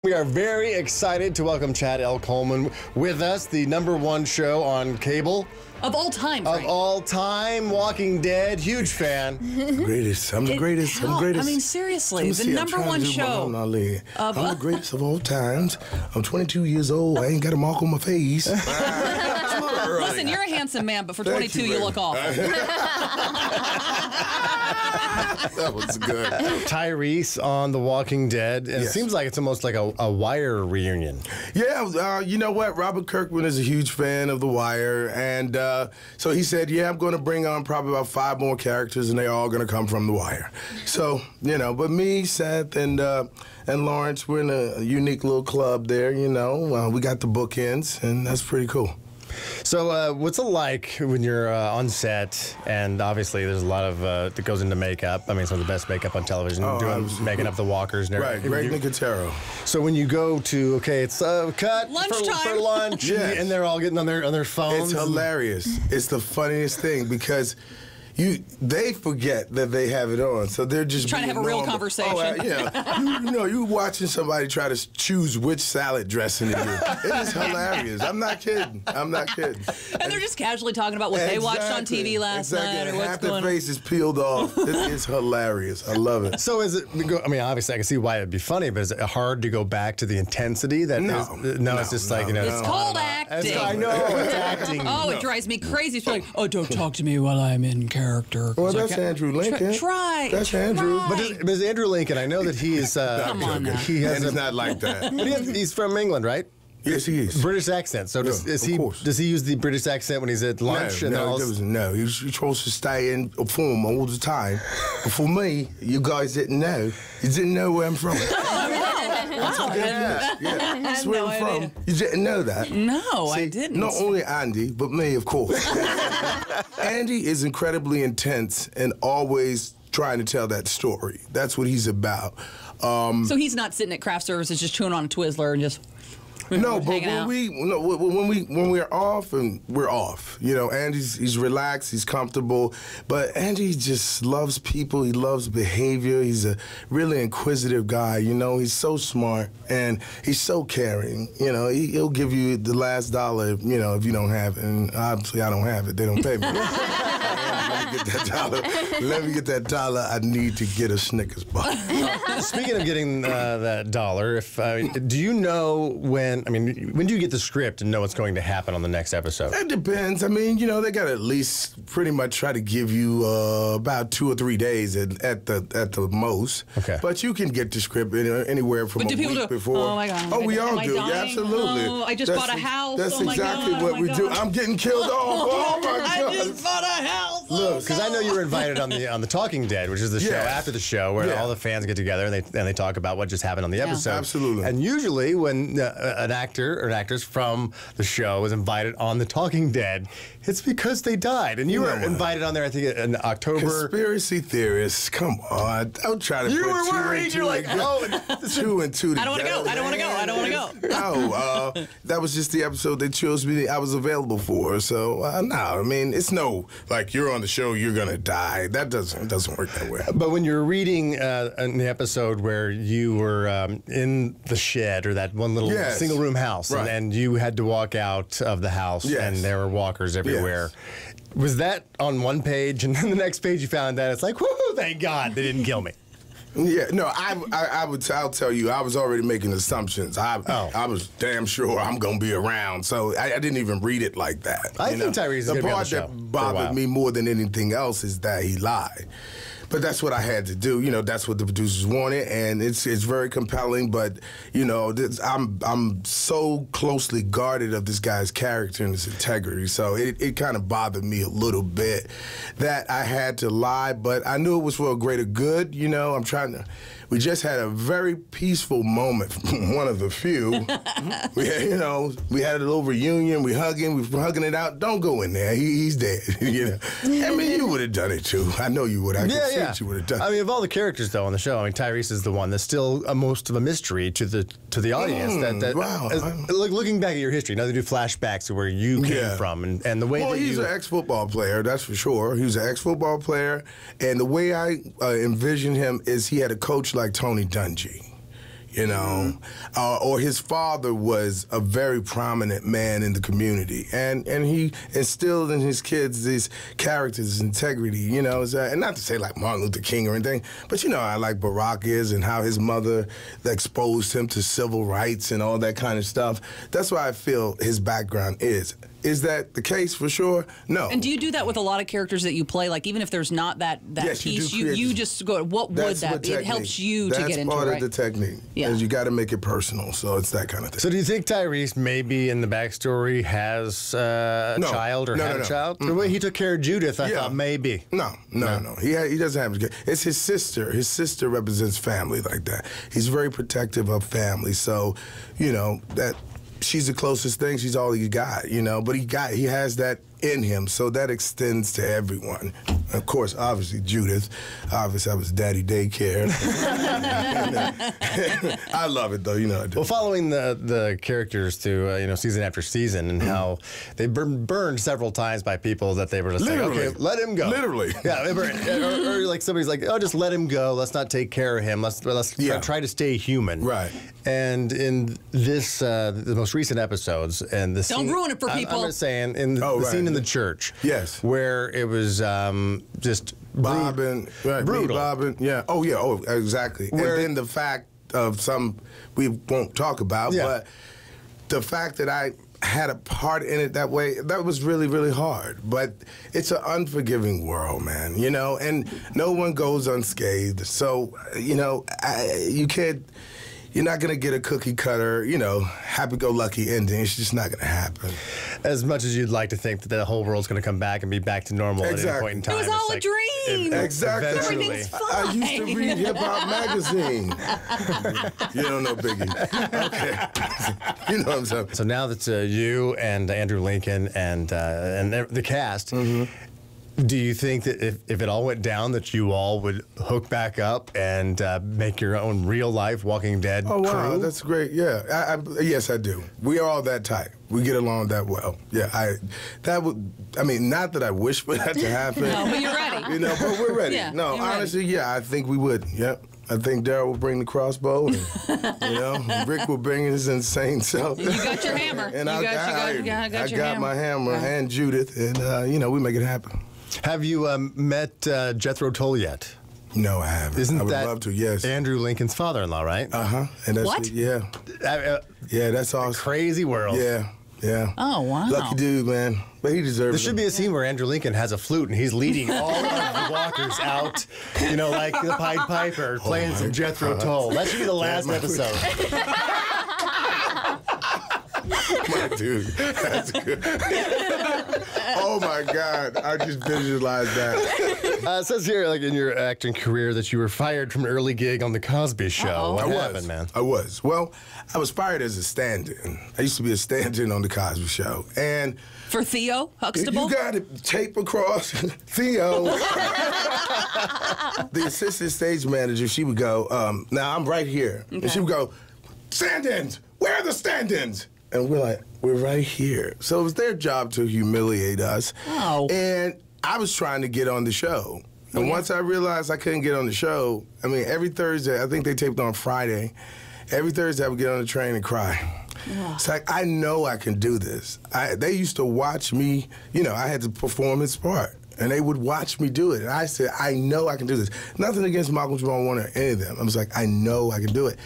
We are very excited to welcome Chad L. Coleman with us, the #1 show on cable. Of all time, Frank. Of all time, Walking Dead, huge fan. The greatest. I'm the greatest. I'm the greatest. I mean, seriously, the #1 show. I'm the greatest of all times. I'm 22 years old. I ain't got a mark on my face. Listen, you're a handsome man, but for 22, you look awful. That was good. Tyrese on The Walking Dead, and It seems like it's almost like a Wire reunion. Yeah, you know what? Robert Kirkman is a huge fan of The Wire, and so he said, yeah, I'm going to bring on probably about 5 more characters, and they're all going to come from The Wire. So, you know, but me, Seth, and Lawrence, we're in a unique little club there, you know. We got the bookends, and that's pretty cool. So what's it like when you're on set, and obviously there's a lot of that goes into makeup. I mean, some of the best makeup on television, making up the walkers and everything. Right, Greg Nicotero. So when you go to, okay, it's cut for lunch, yes. And they're all getting on their phones. It's hilarious. It's the funniest thing because they forget that they have it on, so they're just trying to have a real conversation. Oh, yeah. you know, you watching somebody try to choose which salad dressing to do. It is hilarious. I'm not kidding. I'm not kidding. And they're just casually talking about what they watched on TV last night or what's half going on. Half the face is peeled off. It is hilarious. I love it. So is it? I mean, obviously, I can see why it'd be funny, but is it hard to go back to the intensity? No, it's just like, you know. It's called acting. I know it's acting. Oh, it drives me crazy. It's like, oh, don't talk to me while I'm in character. Well, that's Andrew Lincoln. That's Andrew. But is Andrew Lincoln? I know that he is. Come on now. He's not like that. But he's from England, right? Yes, he is. British accent. So does he use the British accent when he's at lunch? No. He's supposed to stay in form all the time. But for me, you guys didn't know. You didn't know where I'm from. Wow. That's where I'm from. You didn't know that? No, See, I didn't. Not only Andy, but me, of course. Andy is incredibly intense and always trying to tell that story. That's what he's about. So he's not sitting at craft services just chewing on a Twizzler and just... No, but when we're off, and we're off. You know, he's relaxed, he's comfortable, but Andy just loves people. He loves behavior. He's a really inquisitive guy. You know, he's so smart and he's so caring. You know, he'll give you the last dollar. You know, if you don't have it, and obviously I don't have it. They don't pay me. Let me get that dollar. I need to get a Snickers bar. Speaking of getting that dollar, do you know when do you get the script and know what's going to happen on the next episode? That depends. I mean, you know, they got to at least pretty much try to give you about 2 or 3 days at the most. Okay. But you can get the script anywhere from a week before. Oh, my God. Oh, we all do. Yeah, absolutely. Oh, I just bought a house. That's exactly what we do. I'm getting killed off. Oh, my God. I just bought a house. Look, because I know you were invited on the Talking Dead, which is the show after the show where all the fans get together and they talk about what just happened on the episode. Absolutely. And usually when an actor or an actress from the show is invited on the Talking Dead, it's because they died. And you were invited on there, I think, in October. Conspiracy theorists, come on. Don't try to put 2 and 2 together. 2 and 2 together. I don't want to go. I don't want to go. I don't want to go. No, that was just the episode they chose me. I was available for. So, no, I mean, it's no, like, you're on the show, you're going to die. That doesn't work that way. But when you're reading in the episode where you were in the shed or that one little single room house and you had to walk out of the house and there were walkers everywhere. Was that on one page and then the next page you found that it's like, whoo, thank God they didn't kill me? Yeah, no, I'll tell you, I was already making assumptions. I was damn sure I'm going to be around, so I didn't even read it like that. I think Tyrese is going to be on the show. The part that bothered me more than anything else is that he lied. But that's what I had to do. You know, that's what the producers wanted, and it's very compelling. But you know, I'm so closely guarded of this guy's character and his integrity, so it kind of bothered me a little bit that I had to lie. But I knew it was for a greater good. You know, we just had a very peaceful moment, one of the few. We had a little reunion. We were hugging it out. Don't go in there. He's dead. You know, I mean, you would have done it too. I know you would. I can see what you would have done. I mean, of all the characters though on the show, I mean, Tyrese is the one that's still most of a mystery to the audience. Wow. Looking back at your history, now they do flashbacks to where you came from and the way that he's an ex-football player, that's for sure. He was an ex-football player, and the way I envision him is he had a coach like Tony Dungy. you know, or his father was a very prominent man in the community, and he instilled in his kids these characters, integrity, you know, and not to say like Martin Luther King or anything, but you know how like Barack is and how his mother exposed him to civil rights and all that kind of stuff. That's why I feel his background is. Is that the case for sure? No. And do you do that with a lot of characters that you play? Like even if there's not that yes, piece, you just go, what would that be? It helps you to get into it, That's part right? of the technique. Yeah. You got to make it personal, so it's that kind of thing. So do you think Tyrese maybe in the backstory has a child or had a child? The way he took care of Judith, I thought maybe. No. He doesn't have a kid. It's his sister. His sister represents family like that. He's very protective of family, so, you know, that... She's the closest thing. She's all you got, you know. But he has that in him, so that extends to everyone. Of course, obviously Judith. Obviously, I was daddy daycare. I love it though, you know. I do. Well, following the characters through you know, season after season, and how they burned several times by people that they were just like, okay, let him go. Literally. Yeah. Or like somebody's like, oh, just let him go. Let's not take care of him. Let's try to stay human. Right. And in this the most recent episodes, and the don't ruin it for people. I'm just saying in the scene in the church. Yes. Where it was just bobbing, brutal. Bobbing, yeah. Oh, exactly. And then the fact of some we won't talk about, but the fact that I had a part in it that way, that was really, really hard. But it's an unforgiving world, man, you know, and no one goes unscathed. So, you know, you're not going to get a cookie cutter, you know, happy-go-lucky ending. It's just not going to happen. As much as you'd like to think that the whole world's going to come back and be back to normal at any point in time. It was all a dream. Exactly. Everything's fine. I used to read Hip Hop Magazine. You don't know Biggie. Okay. You know what I'm saying. So now that you and Andrew Lincoln and the cast, do you think that if it all went down that you all would hook back up and make your own real-life Walking Dead crew? Wow, that's great. Yeah, yes, I do. We are all that tight. We get along that well. Yeah, I mean, not that I wish for that to happen. No, but you're ready. You know, but we're ready. Yeah, no, honestly, I think we would. Yep. I think Daryl will bring the crossbow, and, you know, Rick will bring his insane self. You got your hammer. And I got my hammer and Judith, and, you know, we make it happen. Have you met Jethro Tull yet? No, I haven't. I would love to, yes. Andrew Lincoln's father-in-law, right? Uh-huh. And that's what? Yeah, that's awesome. Crazy world. Yeah. Oh, wow. Lucky dude, man. But he deserves it. There should be a scene where Andrew Lincoln has a flute and he's leading all of the walkers out, you know, like the Pied Piper, playing some Jethro Tull. That should be the last episode. My dude, that's good. Oh my God, I just visualized that. It says here, like in your acting career, that you were fired from an early gig on the Cosby Show. What happened, man? I was. Well, I was fired as a stand-in. I used to be a stand-in on the Cosby Show, and for Theo Huxtable, you got to tape across Theo. The assistant stage manager, she would go, "Now I'm right here," and she would go, "Stand-ins, where are the stand-ins?" And we're like, we're right here. So it was their job to humiliate us. Oh. And I was trying to get on the show. And once I realized I couldn't get on the show, I mean, every Thursday, I think they taped on Friday, every Thursday I would get on the train and cry. It's like, I know I can do this. They used to watch me, you know, I had to perform his part. And they would watch me do it. And I said, I know I can do this. Nothing against Malcolm Jamal Warner or any of them. I was like, I know I can do it.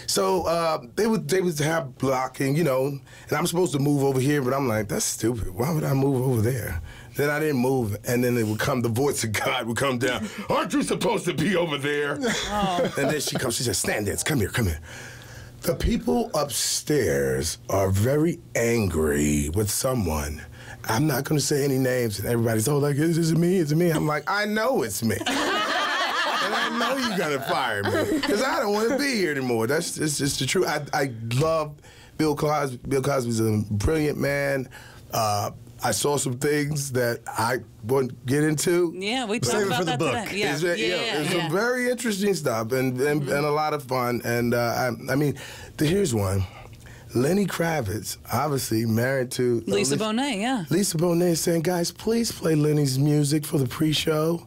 So they would have blocking, you know, and I'm supposed to move over here, but I'm like, that's stupid. Why would I move over there? Then I didn't move, and then the voice of God would come down. Aren't you supposed to be over there? Oh. And then she comes, she says, stand-ins, come here, come here. The people upstairs are very angry with someone. I'm not going to say any names, and everybody's, oh, like, is it me? Is it me? I'm like, I know it's me. And I know you're going to fire me, because I don't want to be here anymore. It's just the truth. I love Bill Cosby. Bill Cosby's a brilliant man. I saw some things that I wouldn't get into. Yeah, we talked about that today. It's some very interesting stuff and a lot of fun. And, I mean, here's one. Lenny Kravitz, obviously married to Lisa Bonet, yeah. Lisa Bonet saying, guys, please play Lenny's music for the pre-show.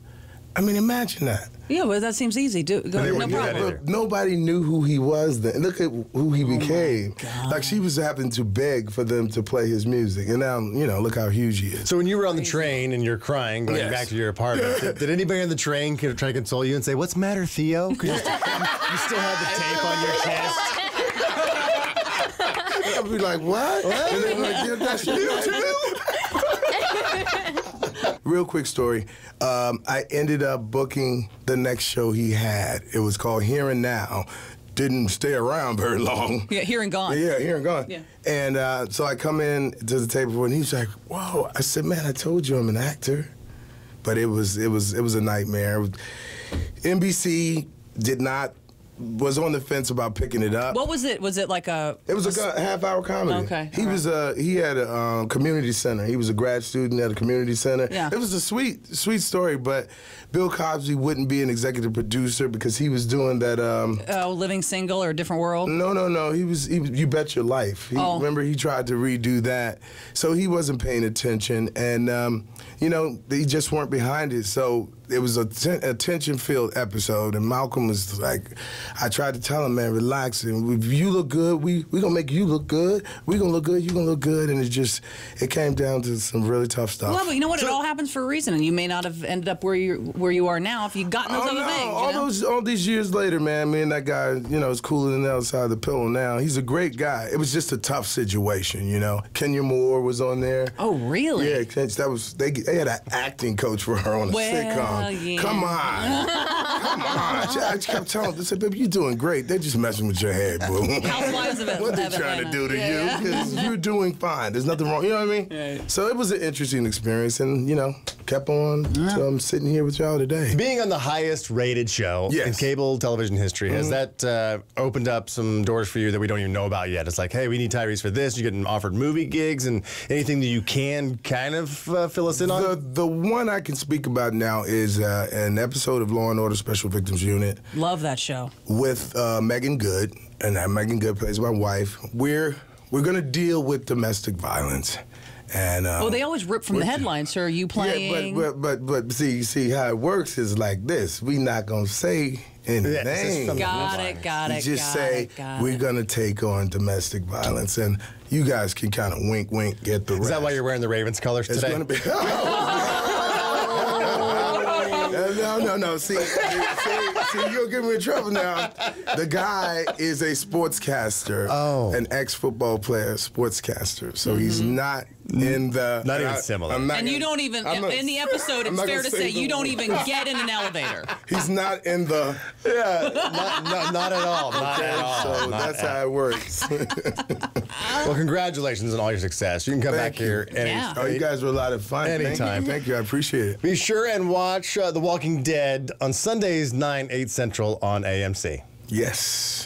I mean, imagine that. Yeah, well, that seems easy. No problem. Nobody knew who he was then. Look at who he became. Like, she was having to beg for them to play his music. And now, you know, look how huge he is. So when you were on the train and you're crying, going back to your apartment, did anybody on the train try to console you and say, "What's the matter, Theo? You still have the tape on your chest?" I'd be like, what? And they'd be like, yeah, that's you too? Real quick story. I ended up booking the next show he had. It was called Here and Now. Didn't stay around very long. Yeah, Here and Gone. Yeah, Here and Gone. Yeah. And so I come in to the table and he's like, "Whoa!" I said, "Man, I told you I'm an actor." But it was a nightmare. NBC was on the fence about picking it up. What was it? Was it like a... It was a half-hour comedy. Okay. He had a community center. He was a grad student at a community center. Yeah. It was a sweet story, but Bill Cosby wouldn't be an executive producer because he was doing that... Living Single or A Different World? No. He was You Bet Your Life. Remember, he tried to redo that. So he wasn't paying attention, and, you know, they just weren't behind it. So it was a tension-filled episode, and Malcolm was like, I tried to tell him, man, relax, and if you look good, we gonna make you look good. We gonna look good, you gonna look good, and it came down to some really tough stuff. Well, but you know what? It all happens for a reason, and you may not have ended up where you are now if you'd gotten those other things. All these years later, man, me and that guy, you know, is cooler than the other side of the pillow now. He's a great guy. It was just a tough situation, you know. Kenya Moore was on there. Oh, really? Yeah, they had an acting coach for her on a sitcom. Yeah. Come on. Come on. I kept telling them, I said, "Baby, you're doing great. They're just messing with your head, boo." Housewives of what they trying to do to you? Because you're doing fine. There's nothing wrong. You know what I mean? Yeah. So it was an interesting experience, and, you know, kept on. So I'm sitting here with y'all today. Being on the highest rated show in cable television history, has that opened up some doors for you that we don't even know about yet? It's like, hey, we need Tyrese for this. You're getting offered movie gigs and anything that you can kind of fill us in on? The one I can speak about now is an episode of Law & Order Special Victims Unit. Love that show. With Megan Good, and Megan Good plays my wife. We're going to deal with domestic violence. And they always rip from the headlines. So are you playing? Yeah, but see how it works is like this. We not gonna say anything. Got it. Just say we're gonna take on domestic violence, and you guys can kind of wink, get the rest. Is that why you're wearing the Ravens colors today? It's gonna be. No. See, you'll get me in trouble now. The guy is a sportscaster, an ex-football player, sportscaster. So he's not in the... Not even similar. And you don't even... In the episode, it's fair to say you don't even get in an elevator. He's not in the... Yeah, not at all. Not at all. So that's how it works. Well, congratulations on all your success. You can come back here anytime. Oh, you guys were a lot of fun. Anytime. Thank you. I appreciate it. Be sure and watch The Walking Dead on Sundays, 9, 8 Central on AMC. Yes.